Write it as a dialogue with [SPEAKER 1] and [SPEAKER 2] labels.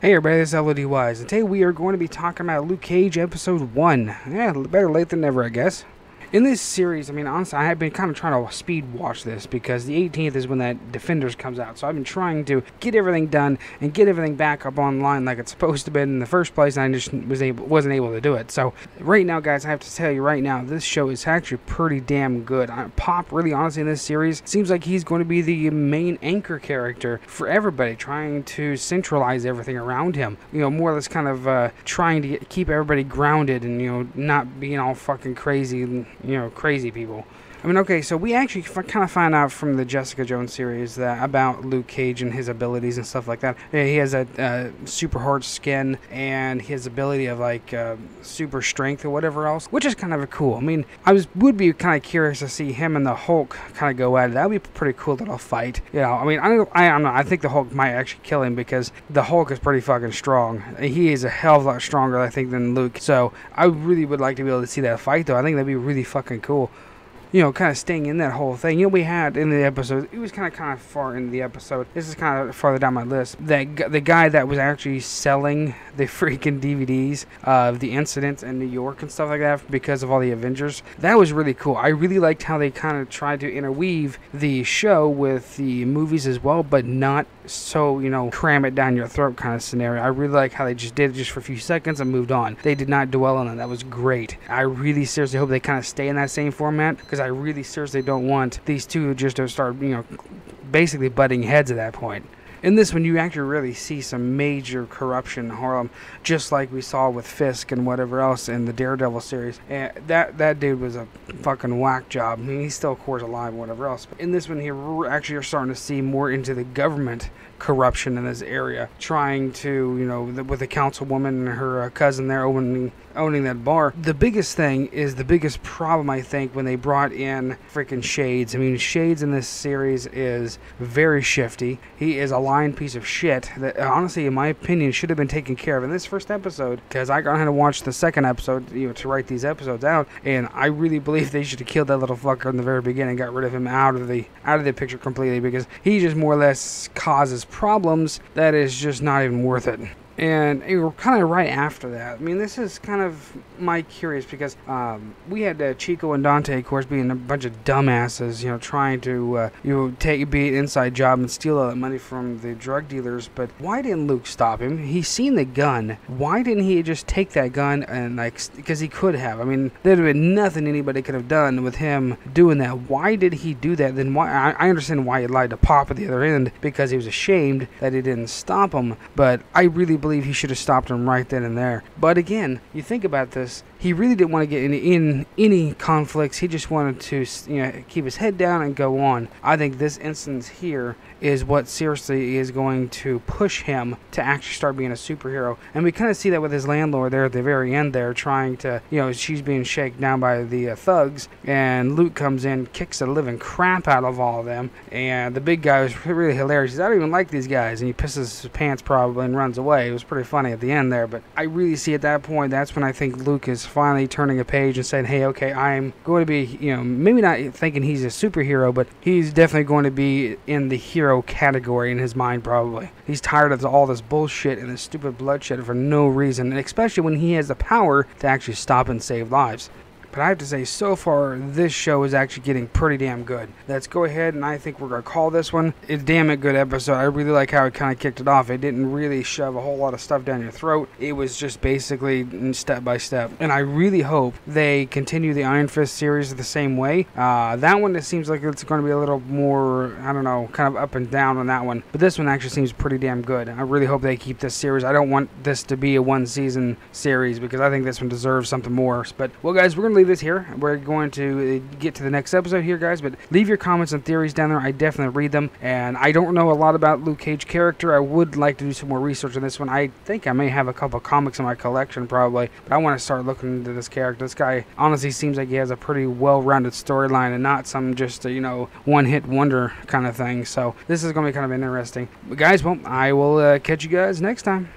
[SPEAKER 1] Hey everybody, this is ep1-LODWise, and today we are going to be talking about Luke Cage Episode 1. Yeah, better late than never, I guess. In this series, I mean, honestly, I have been kind of trying to speed watch this because the 18th is when that Defenders comes out. So I've been trying to get everything done and get everything back up online like it's supposed to be in the first place, and I just wasn't able to do it. So right now, guys, I have to tell you right now, this show is actually pretty damn good. Pop, really honestly, in this series, seems like he's going to be the main anchor character for everybody, trying to centralize everything around him. You know, more or less kind of trying to keep everybody grounded and, you know, not being all fucking crazy and, you know, crazy people. I mean, okay, so we actually kind of find out from the Jessica Jones series that about Luke Cage and his abilities and stuff like that. He has a super hard skin and his ability of like super strength or whatever else, which is kind of cool. I mean, would be kind of curious to see him and the Hulk kind of go at it. That would be a pretty cool little fight. You know, I mean, I don't know. I think the Hulk might actually kill him because the Hulk is pretty fucking strong. He is a hell of a lot stronger, I think, than Luke. So I really would like to be able to see that fight, though. I think that'd be really fucking cool. You know, kind of staying in that whole thing. You know, we had in the episode, it was kind of far in the episode. This is kind of farther down my list. That the guy that was actually selling the freaking DVDs of the incidents in New York and stuff like that because of all the Avengers. That was really cool. I really liked how they kind of tried to interweave the show with the movies as well, but not so, you know, cram it down your throat kind of scenario. I really like how they just did it just for a few seconds and moved on. They did not dwell on it. That was great. I really seriously hope they kind of stay in that same format because I really seriously don't want these two just to start, you know, basically butting heads at that point. In this one, you actually really see some major corruption in Harlem, just like we saw with Fisk and whatever else in the Daredevil series. And that dude was a fucking whack job. I mean, he's still, of course, alive and whatever else. But in this one here, we're actually starting to see more into the government corruption in this area, trying to, you know, with the councilwoman and her cousin there owning that bar. The biggest thing is the biggest problem, I think, when they brought in freaking Shades. I mean, Shades in this series is very shifty. He is a lying piece of shit that, honestly, in my opinion, should have been taken care of in this first episode, because I got to watch the second episode, you know, to write these episodes out, and I really believe they should have killed that little fucker in the very beginning, got rid of him out of the picture completely, because he just more or less causes problems that is just not even worth it. And we're kind of right after that. I mean, this is kind of my curious because we had Chico and Dante, of course, being a bunch of dumbasses, you know, trying to be an inside job and steal all that money from the drug dealers. But why didn't Luke stop him? He's seen the gun. Why didn't he just take that gun and, like, because he could have? I mean, there'd have been nothing anybody could have done with him doing that. Why did he do that? Then why? I understand why he lied to Pop at the other end, because he was ashamed that he didn't stop him. But I really believe he should have stopped him right then and there. But again, you think about this, he really didn't want to get in any conflicts. He just wanted to, you know, keep his head down and go on. I think this instance here is what seriously is going to push him to actually start being a superhero. And we kind of see that with his landlord there at the very end there, trying to, you know, she's being shaken down by the thugs, and Luke comes in, kicks the living crap out of all of them, and the big guy was really hilarious. He says, I don't even like these guys, and he pisses his pants probably and runs away. It was pretty funny at the end there, but I really see at that point, that's when I think Luke is finally turning a page and saying, hey, okay, I'm going to be, you know, maybe not thinking he's a superhero, but he's definitely going to be in the hero category in his mind. Probably he's tired of all this bullshit and this stupid bloodshed for no reason, and especially when he has the power to actually stop and save lives. But I have to say, so far, this show is actually getting pretty damn good. Let's go ahead, and I think we're going to call this one a damn good episode. I really like how it kind of kicked it off. It didn't really shove a whole lot of stuff down your throat. It was just basically step by step. And I really hope they continue the IronFist series the same way. That one, it seems like it's going to be a little more, I don't know, kind of up and down on that one. But this one actually seems pretty damn good. I really hope they keep this series. I don't want this to be a one-season series because I think this one deserves something more. But, well, guys, we're going to leave this here. We're going to get to the next episode here, guys, but leave your comments and theories down there. I definitely read them, and I don't know a lot about Luke Cage character. I would like to do some more research on this one. I think I may have a couple comics in my collection probably, but I want to start looking into this character. This guy honestly seems like he has a pretty well-rounded storyline and not some just you know, one-hit wonder kind of thing. So this is going to be kind of interesting. But guys, well, I will catch you guys next time.